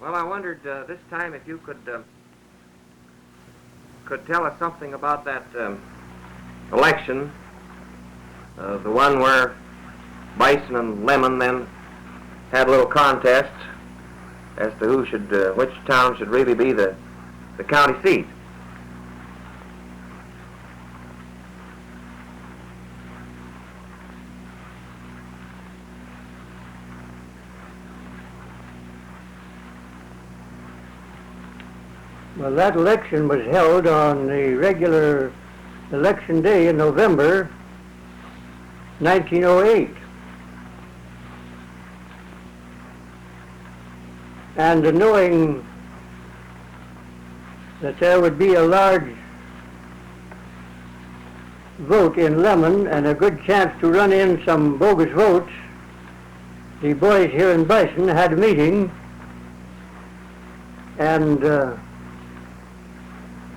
Well, I wondered this time if you could tell us something about that election, the one where Bison and Lemon then had a little contest as to who should, which town should really be the county seat. Well, that election was held on the regular election day in November 1908. And knowing that there would be a large vote in Lemon and a good chance to run in some bogus votes, the boys here in Bison had a meeting and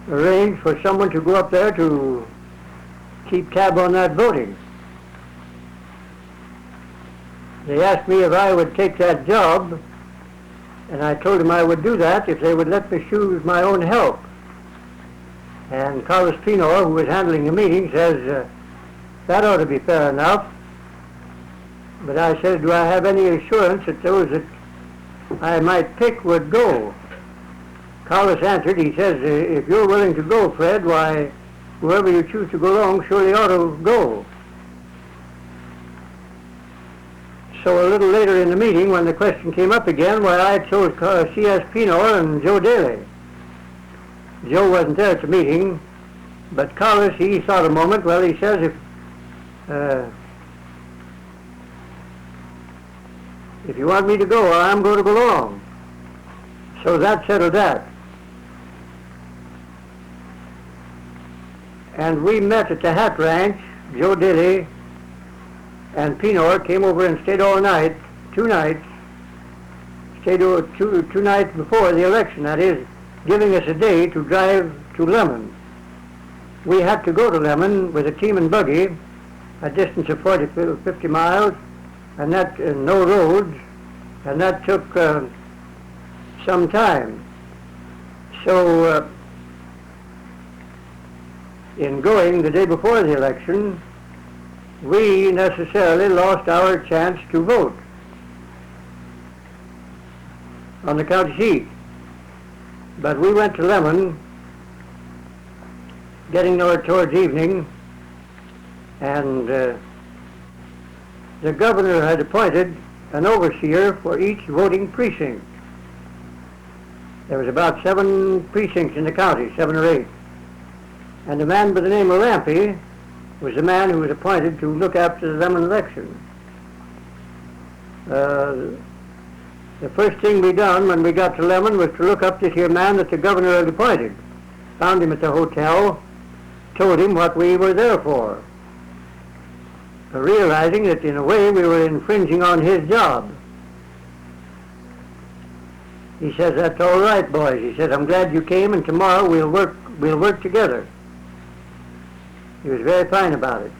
arranged for someone to go up there to keep tab on that voting. They asked me if I would take that job, and I told them I would do that if they would let me choose my own help. And Carlos Pino, who was handling the meeting, says, that ought to be fair enough. But I said, do I have any assurance that those that I might pick would go? Carlos answered, he says, if you're willing to go, Fred, why, whoever you choose to go along surely ought to go. So a little later in the meeting, when the question came up again, why, I chose C.S. Pino and Joe Daly. Joe wasn't there at the meeting, but Carlos, he thought a moment. Well, he says, if you want me to go, I'm going to go along. So that settled that. And we met at the Hat Ranch. Joe Daly and Pino came over and stayed all night, 2 nights, stayed over two nights before the election, that is, giving us a day to drive to Lemon. We had to go to Lemon with a team and buggy, a distance of 40 to 50 miles, and that no roads, and that took some time. So in going the day before the election, we necessarily lost our chance to vote on the county seat. But we went to Lemon, getting there towards evening, and the governor had appointed an overseer for each voting precinct. There was about 7 precincts in the county, 7 or 8. And a man by the name of Lampy was the man who was appointed to look after the Lemon election. The first thing we done when we got to Lemon was to look up this here man that the governor had appointed. Found him at the hotel, told him what we were there for, realizing that in a way we were infringing on his job. He says, that's all right, boys. He said, I'm glad you came, and tomorrow we'll work together. He was very fine about it.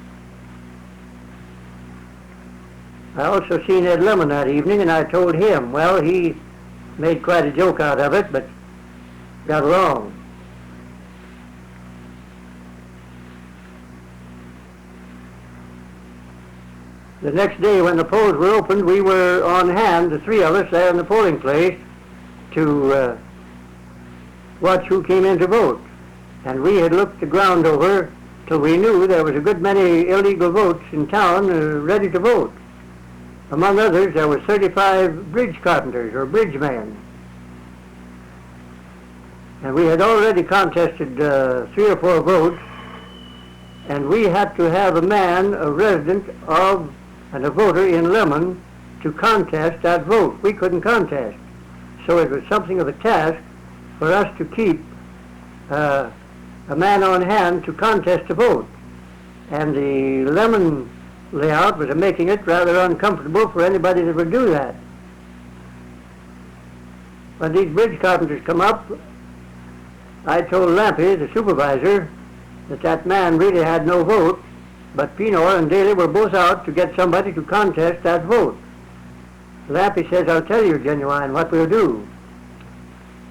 I also seen Ed Lemon that evening, and I told him. Well, he made quite a joke out of it, but got along. The next day when the polls were opened, we were on hand, the 3 of us there in the polling place, to watch who came in to vote. And we had looked the ground over till we knew there was a good many illegal votes in town ready to vote. Among others, there were 35 bridge carpenters or bridge men. And we had already contested 3 or 4 votes, and we had to have a man, a resident of and a voter in Lemon, to contest that vote. We couldn't contest. So it was something of a task for us to keep a man on hand to contest a vote. And the Lemon layout was making it rather uncomfortable for anybody that would do that. When these bridge carpenters come up, I told Lampy, the supervisor, that man really had no vote, but Pino and Daly were both out to get somebody to contest that vote. Lampy says, I'll tell you, Jennewein, what we'll do.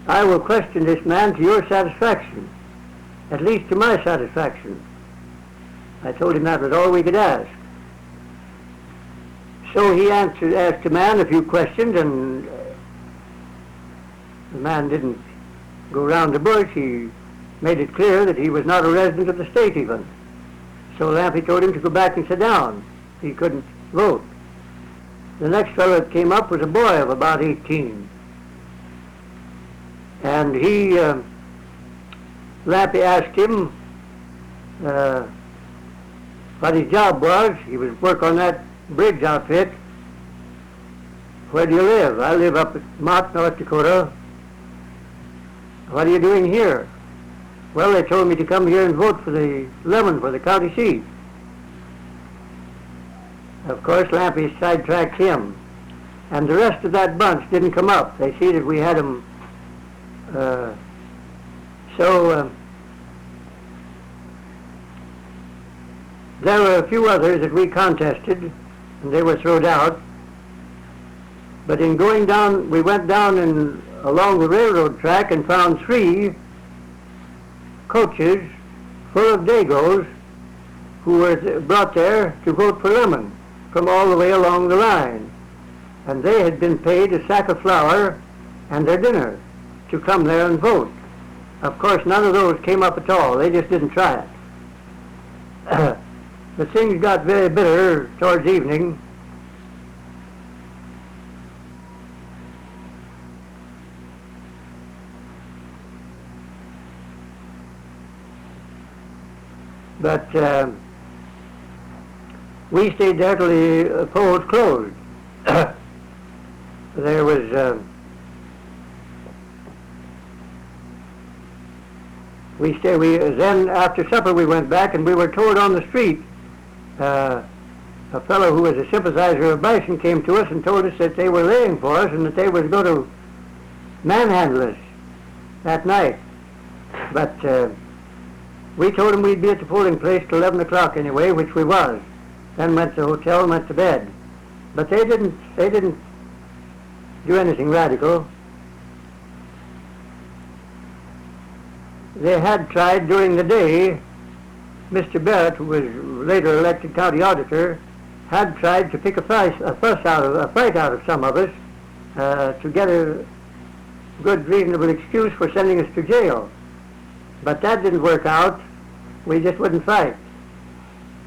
I will question this man to your satisfaction, at least to my satisfaction. I told him that was all we could ask. So he asked the man a few questions, and the man didn't go round the bush. He made it clear that he was not a resident of the state even. So Lampy told him to go back and sit down. He couldn't vote. The next fellow that came up was a boy of about 18. And Lampy asked him what his job was. He was work on that bridge outfit. Where do you live? I live up at Mott, North Dakota. What are you doing here? Well, they told me to come here and vote for the Lemon for the county seat. Of course, Lampy sidetracked him. And the rest of that bunch didn't come up. They see that we had them. There were a few others that we contested, and they were thrown out. But in going down, we went down along the railroad track and found 3 coaches full of Dagos who were brought there to vote for Lemon from all the way along the line. And they had been paid a sack of flour and their dinner to come there and vote. Of course, none of those came up at all. They just didn't try it. The things got very bitter towards evening. But we stayed there till the polls closed. There was then after supper we went back, and we were told on the street, a fellow who was a sympathizer of Bison came to us and told us that they were laying for us and that they were going to manhandle us that night. But we told them we'd be at the polling place till 11 o'clock anyway, which we was. Then went to the hotel and went to bed. But they didn't do anything radical. They had tried during the day. Mr. Barrett, who was later elected county auditor, had tried to pick a fight out of some of us to get a good, reasonable excuse for sending us to jail. But that didn't work out. We just wouldn't fight.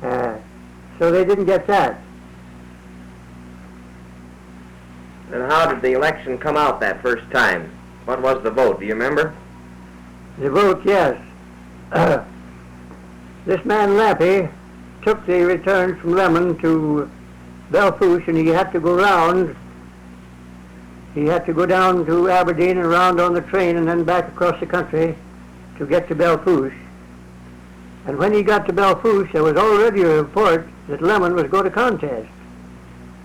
So they didn't get that. And how did the election come out that first time? What was the vote? Do you remember? The vote, yes. This man Lampy took the returns from Lemon to Belfouche, and he had to go round. He had to go down to Aberdeen and around on the train and then back across the country to get to Belfouche. And when he got to Belfouche, there was already a report that Lemon was going to contest.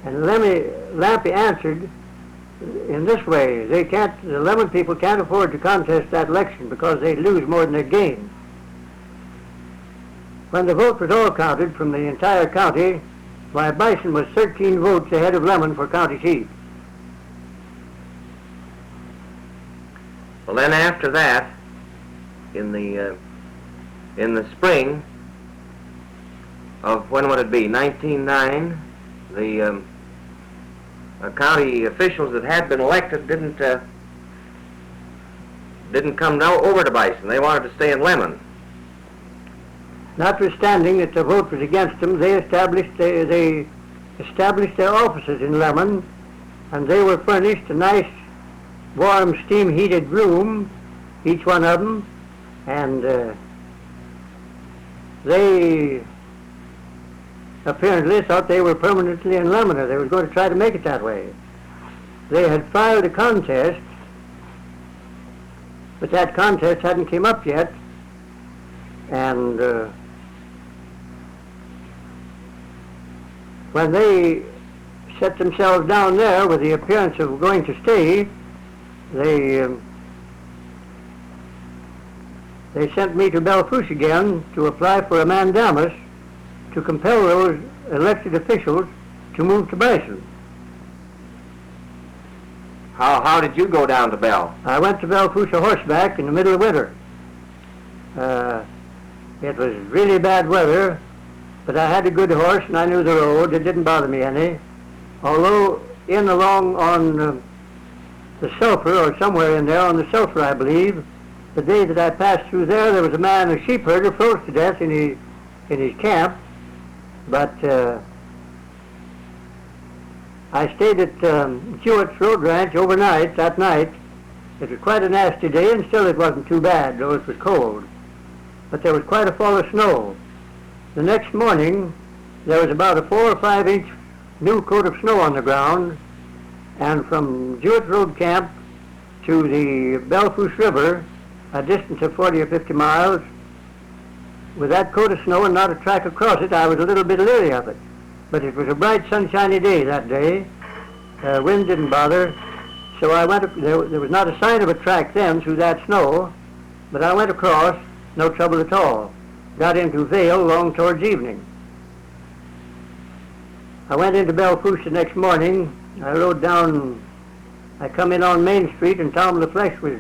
And Lampy answered in this way: the Lemon people can't afford to contest that election because they'd lose more than they'd gain. When the vote was all counted from the entire county, why, Bison was 13 votes ahead of Lemon for county seat. Well, then after that, in the spring of, when would it be, 1909, the county officials that had been elected didn't come over to Bison. They wanted to stay in Lemon. Notwithstanding that the vote was against them, they established their offices in Lemon, and they were furnished a nice, warm, steam-heated room, each one of them, and they apparently thought they were permanently in Lemon, or they were going to try to make it that way. They had filed a contest, but that contest hadn't came up yet, and when they set themselves down there with the appearance of going to stay, they sent me to Belfouche again to apply for a mandamus to compel those elected officials to move to Bison. How did you go down to Bell? I went to Belfusha horseback in the middle of winter. It was really bad weather, but I had a good horse and I knew the road. It didn't bother me any. Although in along on the Sulphur, or somewhere in there on the Sulphur, I believe, the day that I passed through there was a man, a sheep herder, froze to death in his camp. But I stayed at Hewitt's Road Ranch overnight, that night. It was quite a nasty day, and still it wasn't too bad, though it was cold. But there was quite a fall of snow. The next morning, there was about a 4 or 5 inch new coat of snow on the ground, and from Hewitt's Road Camp to the Belfouche River, a distance of 40 or 50 miles, with that coat of snow and not a track across it, I was a little bit leery of it. But it was a bright, sunshiny day that day. Wind didn't bother, so I went. There was not a sign of a track then through that snow, but I went across, no trouble at all. Got into Vale long towards evening. I went into Belfouche the next morning. I rode down. I come in on Main Street, and Tom LaFleche was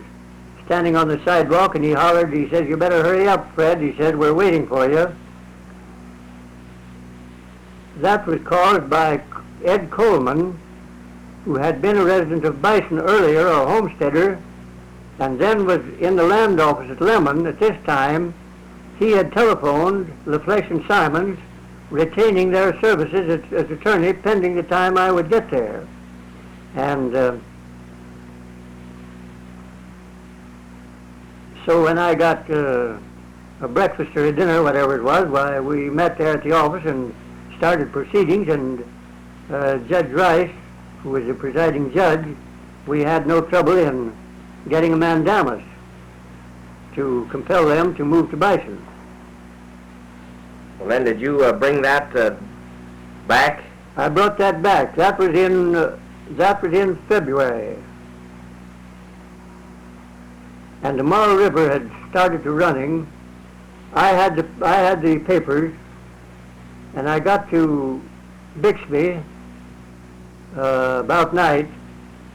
standing on the sidewalk, and he hollered. He says, "You better hurry up, Fred." He said, "We're waiting for you." That was caused by Ed Coleman, who had been a resident of Bison earlier, a homesteader, and then was in the land office at Lemon at this time. He had telephoned LaFleche and Simons, retaining their services as attorney pending the time I would get there. And so when I got a breakfast or a dinner, whatever it was, why, we met there at the office and started proceedings, and Judge Rice, who was the presiding judge, we had no trouble in getting a mandamus to compel them to move to Bison. Well, then, did you bring that back? I brought that back. That was in February. And the Marl River had started to running. I had the papers, and I got to Bixby about night,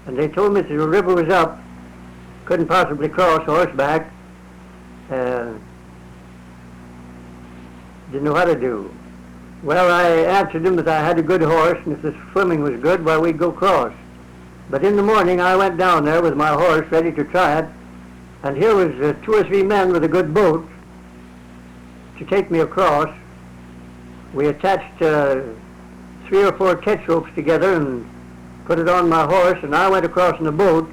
and they told me that the river was up, couldn't possibly cross horseback, didn't know how to do. Well, I answered them that I had a good horse, and if the swimming was good, well, we'd go cross. But in the morning, I went down there with my horse, ready to try it, and here was 2 or 3 men with a good boat to take me across. We attached 3 or 4 catch ropes together and put it on my horse, and I went across in the boat.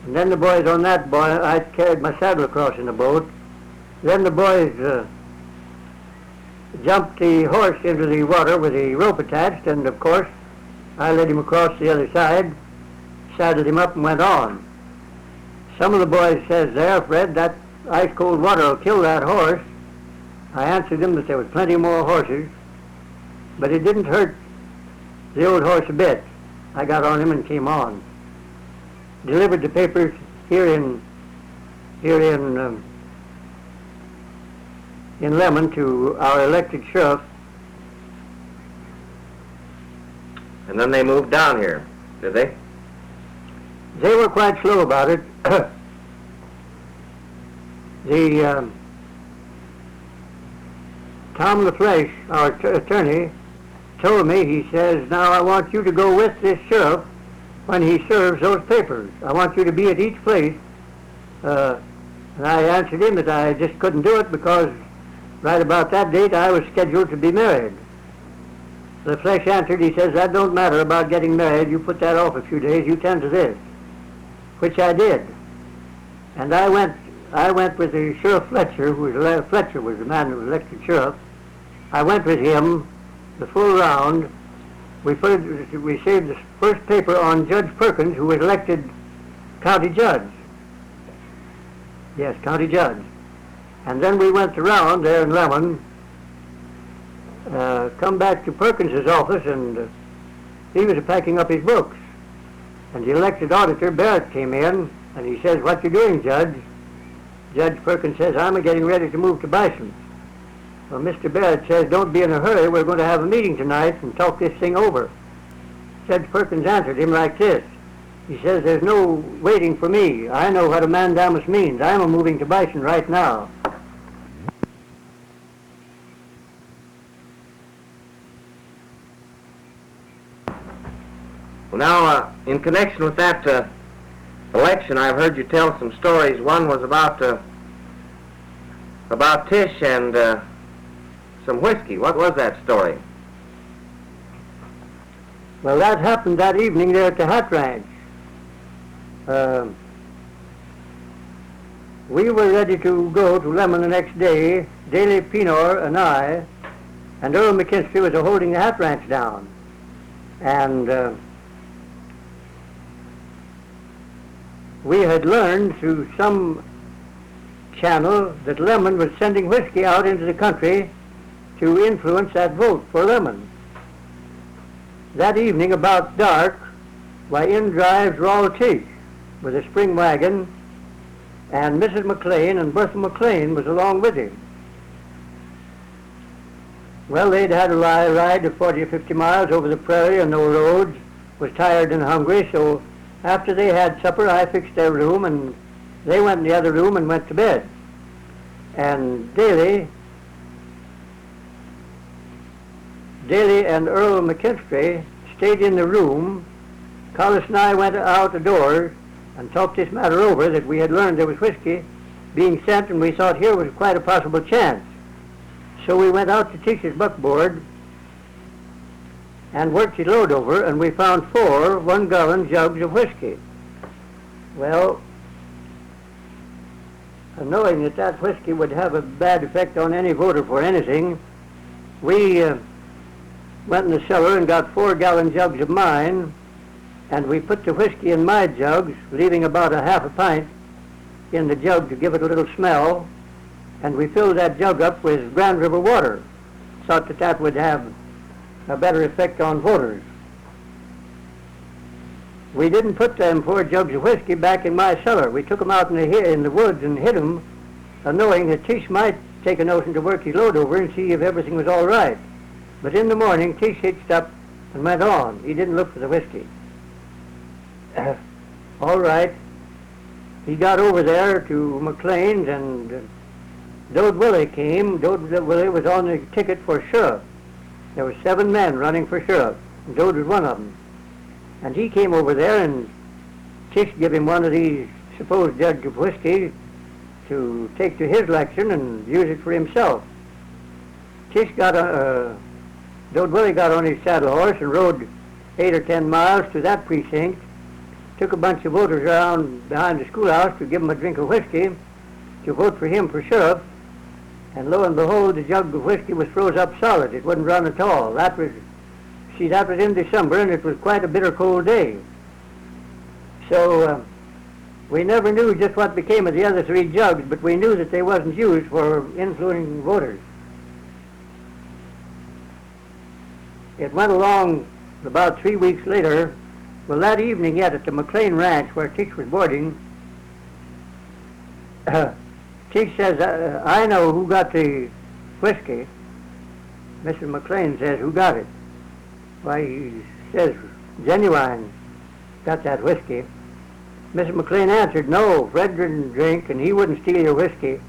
And then the boys on that boy, I carried my saddle across in the boat. Then the boys jumped the horse into the water with the rope attached, and of course I led him across the other side, saddled him up, and went on. Some of the boys says there, "Fred, that ice cold water will kill that horse." I answered them that there was plenty more horses, but it didn't hurt the old horse a bit. I got on him and came on. Delivered the papers here in Lemon to our elected sheriff. And then they moved down here, did they? They were quite slow about it. Tom LaFleche, our attorney, told me, he says, "Now I want you to go with this sheriff when he serves those papers. I want you to be at each place." And I answered him that I just couldn't do it because right about that date I was scheduled to be married. LaFleche answered, he says, "That don't matter about getting married. You put that off a few days. You tend to this," which I did. And I went with the Sheriff Fletcher, Fletcher was the man who was elected sheriff. I went with him the full round. We saved the first paper on Judge Perkins, who was elected county judge. Yes, county judge. And then we went around there in Lemon, come back to Perkins's office, and he was packing up his books. And the elected auditor, Barrett, came in, and he says, "What you doing, Judge?" Judge Perkins says, "I'm getting ready to move to Bison." Well, Mr. Barrett says, "Don't be in a hurry. We're going to have a meeting tonight and talk this thing over." Judge Perkins answered him like this. He says, there's no waiting for me. I know what a mandamus means. I'm a moving to Bison right now. Well, now, in connection with that election, I've heard you tell some stories. One was about Tish and some whiskey. What was that story? Well, that happened that evening there at the Hat Ranch. We were ready to go to Lemon the next day. Daly Pinor and I, and Earl McKinstry was holding the Hat Ranch down. And we had learned through some channel that Lemon was sending whiskey out into the country to influence that vote for Lemon. That evening, about dark, in drives Rawl Tish with a spring wagon, and Mrs. McLean and Bertha McLean was along with him. Well, they'd had a ride of 40 or 50 miles over the prairie and no roads, was tired and hungry, so after they had supper, I fixed their room, and they went in the other room and went to bed. And Daly and Earl McKinstry stayed in the room. Collis and I went out the door and talked this matter over, that we had learned there was whiskey being sent, and we thought here was quite a possible chance. So we went out to Tish's buckboard and worked his load over, and we found 4 one-gallon jugs of whiskey. Well, knowing that that whiskey would have a bad effect on any voter for anything, we went in the cellar and got 4-gallon jugs of mine, and we put the whiskey in my jugs, leaving about a half a pint in the jug to give it a little smell, and we filled that jug up with Grand River water. Thought that that would have a better effect on voters. We didn't put them 4 jugs of whiskey back in my cellar. We took them out in the woods and hid them, knowing that Tish might take a notion to work his load over and see if everything was all right. But in the morning, Tish hitched up and went on. He didn't look for the whiskey. All right. He got over there to McLean's, and Dode Willie came. Dode Willie was on the ticket for sheriff. There were 7 men running for sheriff, and Dode was one of them. And he came over there, and Tish gave him one of these supposed jugs of whiskey to take to his election and use it for himself. Dode Willie got on his saddle horse and rode 8 or 10 miles to that precinct, took a bunch of voters around behind the schoolhouse to give them a drink of whiskey to vote for him for sheriff, and lo and behold, the jug of whiskey was froze up solid. It wouldn't run at all. That was in December, and it was quite a bitter cold day. So we never knew just what became of the other 3 jugs, but we knew that they wasn't used for influencing voters. It went along about 3 weeks later. Well, that evening yet at the McLean Ranch where Tish was boarding, Tish says, I know who got the whiskey. Mr. McLean says, who got it? Why, he says, Jennewein got that whiskey. Mr. McLean answered, no, Fred didn't drink, and he wouldn't steal your whiskey.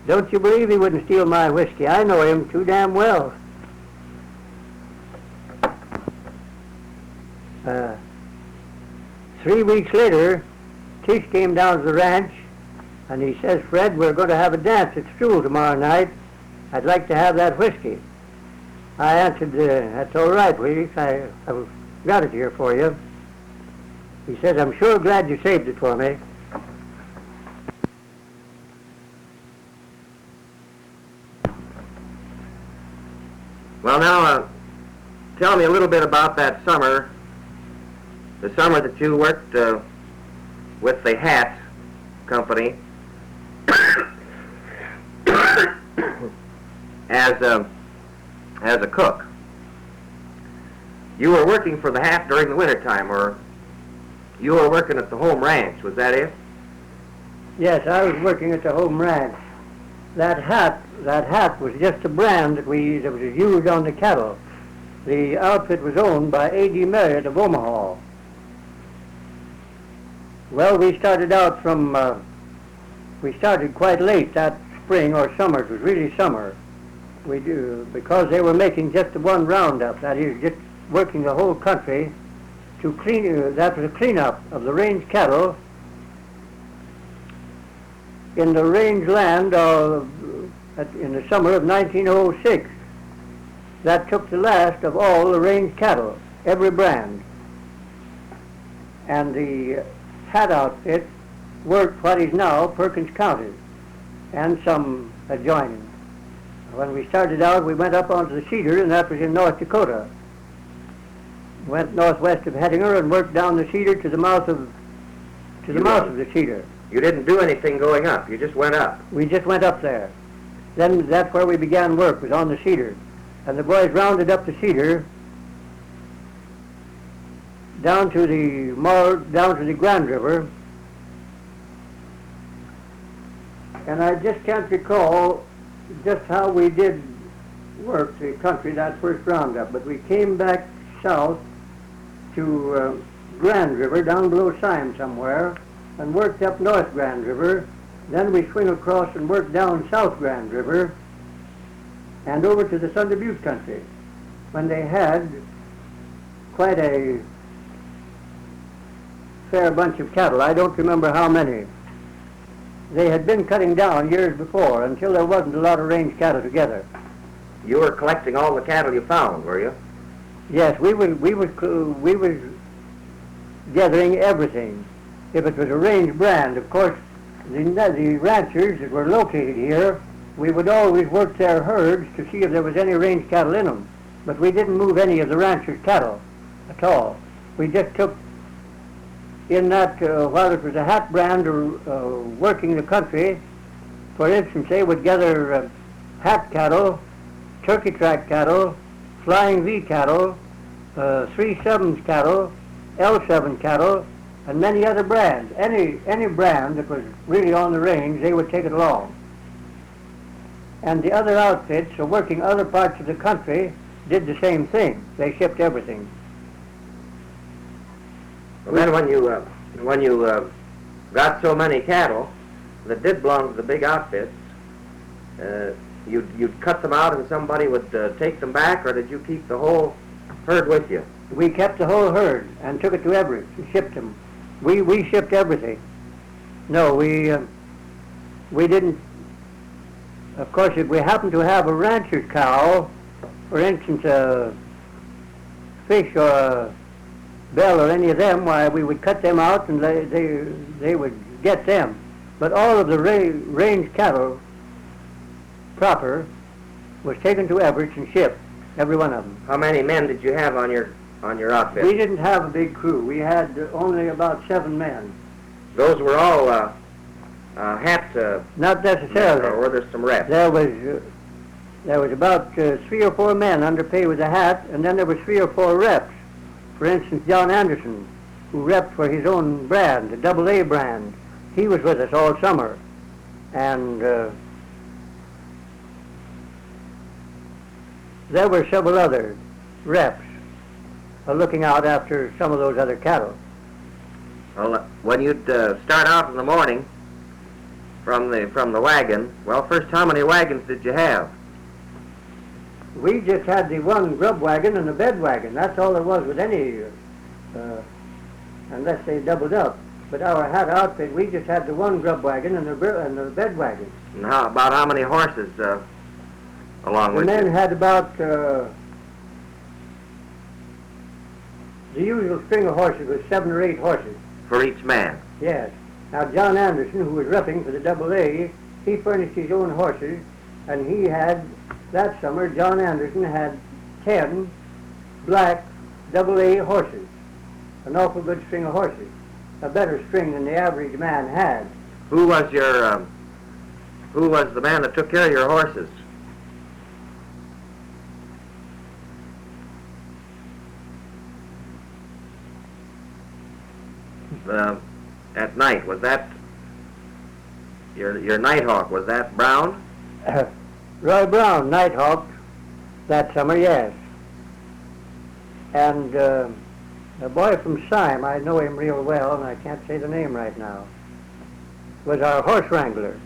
Don't you believe he wouldn't steal my whiskey? I know him too damn well. 3 weeks later, Tish came down to the ranch, and he says, Fred, we're going to have a dance at school tomorrow night. I'd like to have that whiskey. I answered, that's all right, Willie. I've got it here for you. He says, I'm sure glad you saved it for me. Well, now, tell me a little bit about that summer, the summer that you worked with the Hat Company as a cook. You were working for the Hat during the wintertime, or you were working at the home ranch, was that it? Yes, I was working at the home ranch. That hat was just a brand that was used on the cattle. The outfit was owned by A.D. Marriott of Omaha. Well, we started out from, we started quite late that spring or summer. It was really summer. We do, because they were making just the one roundup, that is, just working the whole country to clean, that was a cleanup of the range cattle in the range land in the summer of 1906. That took the last of all the range cattle, every brand. And the hat outfit worked what is now Perkins County and some adjoining. When we started out, we went up onto the Cedar, and that was in North Dakota. Went northwest of Hettinger and worked down the Cedar to the mouth of the Cedar. You didn't do anything going up. You just went up. We just went up there. Then that's where we began work, was on the Cedar. And the boys rounded up the Cedar down to the Grand River. And I just can't recall just how we did work the country that first roundup, but we came back south to Grand River, down below Syme somewhere, and worked up North Grand River. Then we swing across and work down South Grand River and over to the Thunder Butte country, when they had quite a fair bunch of cattle. I don't remember how many. They had been cutting down years before until there wasn't a lot of range cattle together. You were collecting all the cattle you found, were you? Yes, we was gathering everything. If it was a range brand, of course, the ranchers that were located here, we would always work their herds to see if there was any range cattle in them. But we didn't move any of the ranchers' cattle at all. We just took in that, while it was a hat brand working the country, for instance, they would gather hat cattle, turkey track cattle, flying V cattle, 3/7 cattle, L7 cattle, and many other brands. Any brand that was really on the range, they would take it along. And the other outfits, working other parts of the country, did the same thing. They shipped everything. Well, then when you got so many cattle that did belong to the big outfits, you'd cut them out and somebody would take them back, or did you keep the whole herd with you? We kept the whole herd and took it to Everett and shipped them. We shipped everything. No, we didn't. Of course, if we happened to have a rancher's cow, for instance, a fish or a bell or any of them, why, we would cut them out and they would get them. But all of the range cattle proper was taken to Everett and shipped, every one of them. How many men did you have on your outfit? We didn't have a big crew. We had only about 7 men. Those were all hat Not necessarily. or were there some reps? There was about 3 or 4 men under pay with a hat, and then there were 3 or 4 reps. For instance, John Anderson, who repped for his own brand, the AA brand. He was with us all summer. And there were several other reps looking out after some of those other cattle. Well, when you'd start out in the morning from the wagon, well, first, how many wagons did you have? We just had the one grub wagon and the bed wagon. That's all there was with any, unless they doubled up. But our hat outfit, we just had the one grub wagon and the bed wagon. And about how many horses along with The men you? had about, the usual string of horses was 7 or 8 horses. For each man? Yes. Now, John Anderson, who was repping for the AA, he furnished his own horses, and he had, that summer, John Anderson had 10 black AA horses, an awful good string of horses, a better string than the average man had. Who was the man that took care of your horses? At night, was that your Nighthawk? Was that Brown? Roy Brown, Nighthawk, that summer, yes. And A boy from Syme, I know him real well, and I can't say the name right now, was our horse wrangler.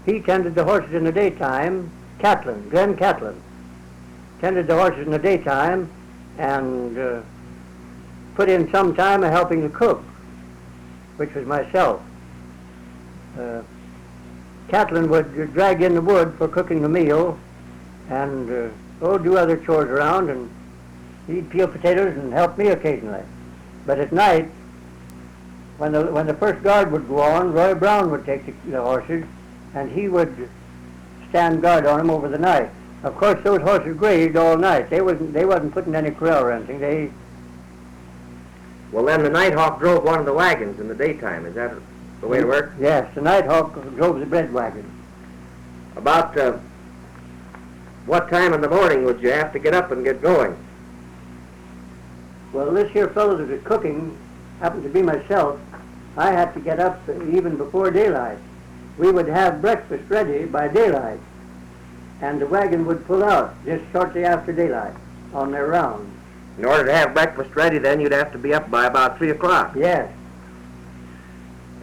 He tended the horses in the daytime, Glenn Catlin, tended the horses in the daytime and put in some time of helping the cook, which was myself. Catlin would drag in the wood for cooking the meal and do other chores around, and he'd peel potatoes and help me occasionally. But at night, when the first guard would go on, Roy Brown would take the horses, and he would stand guard on them over the night. Of course, those horses grazed all night. They wasn't putting any corral or anything. Well, then the Nighthawk drove one of the wagons in the daytime. Is that the way it worked? Yes, the Nighthawk drove the bread wagon. About what time in the morning would you have to get up and get going? Well, this here fellow that was cooking happened to be myself. I had to get up even before daylight. We would have breakfast ready by daylight, and the wagon would pull out just shortly after daylight on their round. In order to have breakfast ready, then you'd have to be up by about 3 o'clock. Yes.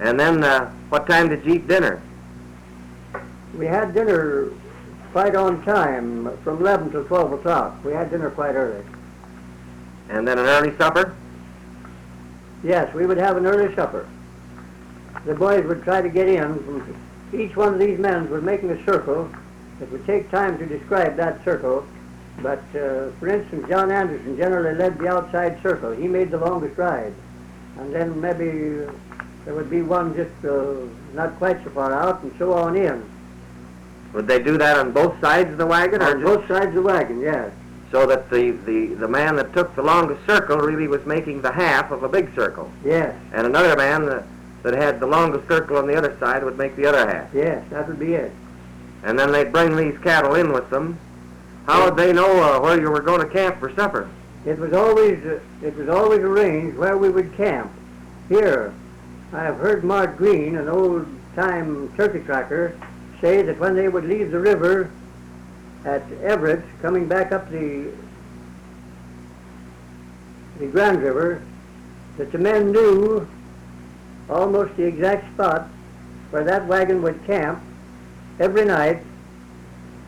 And then what time did you eat dinner? We had dinner quite on time, from 11 till 12 o'clock. We had dinner quite early. And then an early supper? Yes, we would have an early supper. The boys would try to get in. Each one of these men was making a circle. It would take time to describe that circle, but for instance, John Anderson generally led the outside circle. He made the longest ride. And then maybe there would be one just not quite so far out, and so on in. Would they do that on both sides of the wagon? On both sides of the wagon, yes. So that the man that took the longest circle really was making the half of a big circle. Yes. And another man that had the longest circle on the other side would make the other half. Yes, that would be it. And then they'd bring these cattle in with them. How would they know where you were going to camp for supper? It was always arranged where we would camp. Here, I have heard Mart Green, an old-time turkey tracker, say that when they would leave the river at Everett, coming back up the Grand River, that the men knew almost the exact spot where that wagon would camp every night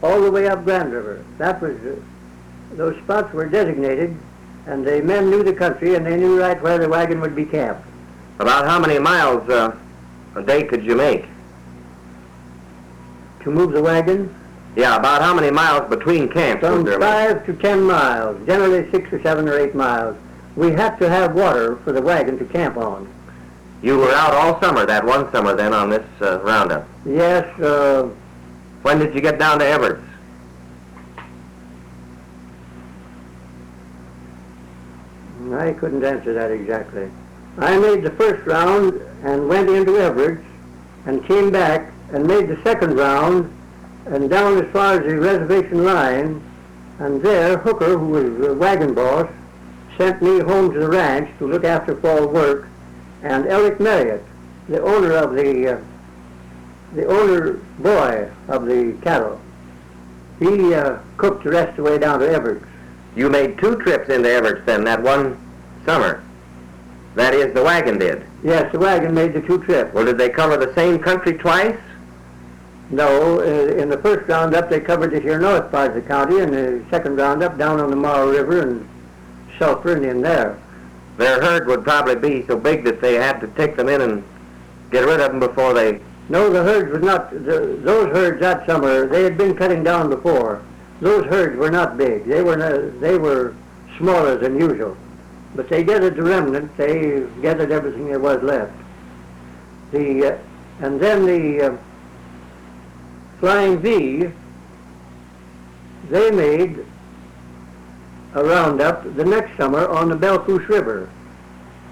all the way up Grand River. That was, those spots were designated, and the men knew the country, and they knew right where the wagon would be camped. About how many miles a day could you make? To move the wagon? Yeah, about how many miles between camps? From 5 to 10 miles, generally 6 or 7 or 8 miles. We had to have water for the wagon to camp on. You were out all summer, that one summer then, on this roundup? Yes. When did you get down to Everett's? I couldn't answer that exactly. I made the first round and went into Everett's and came back and made the second round and down as far as the reservation line, and there Hooker, who was the wagon boss, sent me home to the ranch to look after fall work, and Ellick Marriott, the owner boy of the cattle, he cooked the rest of the way down to Everett's. You made 2 trips into Everett's then, that one summer. That is, the wagon did? Yes, the wagon made the 2 trips. Well, did they cover the same country twice? No, in the first roundup they covered this here north part of the county, and the second roundup down on the Morrow River and Sulphur and in there. Their herd would probably be so big that they had to take them in and get rid of them before they... No, the herds was not, those herds that summer, they had been cutting down before. Those herds were not big. They were smaller than usual. But they gathered the remnant, they gathered everything there was left. And then the Flying V, they made a roundup the next summer on the Belfouche River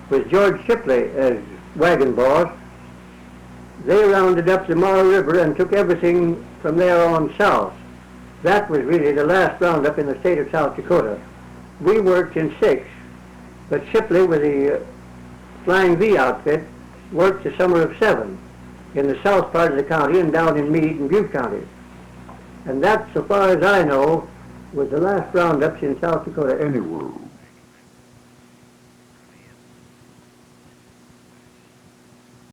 with George Shipley as wagon boss. They rounded up the Morrow River and took everything from there on south. That was really the last roundup in the state of South Dakota. We worked in 6, but Shipley with the Flying V outfit worked the summer of 7 in the south part of the county and down in Meade and Butte counties. And that, so far as I know, was the last roundups in South Dakota anywhere.